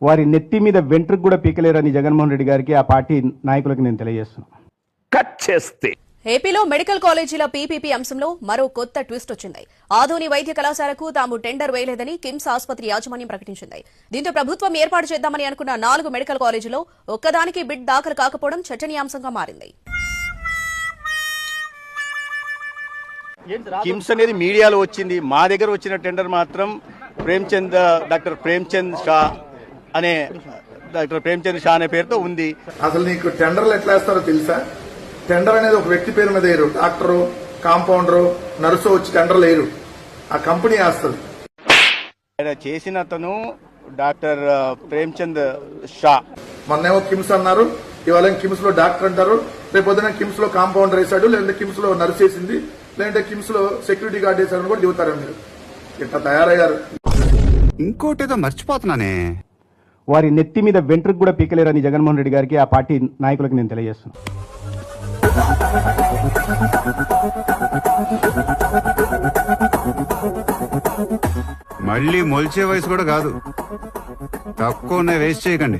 వారి నెత్తి మీద వెంట్రుకు కూడా పీకలేరని జగన్మోహన్ రెడ్డి గారికి ఆ పార్టీ నాయకులకు నేను తెలియజేస్తున్నాను. కట్ చేస్తే ఏపీలో మెడికల్ కాలేజీల పీపీపీ అంశంలో మరో కొత్త ట్విస్ట్ వచ్చింది. ఆదోని వైద్య కళాశాలకు తాము టెండర్ వేయలేదని కిమ్స్ ఆసుపత్రి యాజమాన్యం ప్రకటించింది. దీంతో ప్రభుత్వం ఏర్పాటు చేద్దామని అనుకున్న 4 మెడికల్ కాలేజీలో ఒక్కదానికి బిడ్ దాఖలు కాకపోవడం చర్చనీయాంశంగా మారింది. కిమ్స్ అనేది మీడియాలో వచ్చింది. మా దగ్గర వచ్చిన టెండర్ మాత్రం డాక్టర్ ప్రేమ్చంద్ షా అనే పేరుతో ఉంది. అసలు నీకు టెండర్లు ఎట్లా వేస్తారో తెలుసా? టెండర్ అనేది ఒక వ్యక్తి పేరు మీద వేయరు. డాక్టరు, కాంపౌండరు, నర్సు వచ్చి టెండర్లు వేయరు, ఆ కంపెనీ వేస్తుంది. చేసిన అతను డాక్టర్ ప్రేమ్చంద్ షా. మొన్నేమో కిమ్స్ అన్నారు, ఇవాళ కిమ్స్ లో డాక్టర్ అంటారు, రేపు పొద్దున కిమ్స్ లో కాంపౌండర్ వేశాడు, లేదంటే కిమ్స్ లో నర్స్ వేసింది, లేదంటే కిమ్స్ లో సెక్యూరిటీ గార్డ్ వేశారని కూడా చెబుతారు. మీరు ఇట్లా తయారయ్యారు. ఇంకోటేదో మర్చిపోతున్నానే, వారి నెత్తి మీద వెంట్రుకు కూడా పీకలేరని జగన్మోహన్ రెడ్డి గారికి ఆ పార్టీ నాయకులకు నేను తెలియజేస్తున్నాను. మళ్ళీ మొలిచే వయసు కూడా కాదు, తక్కువ వేస్ట్ చేయకండి.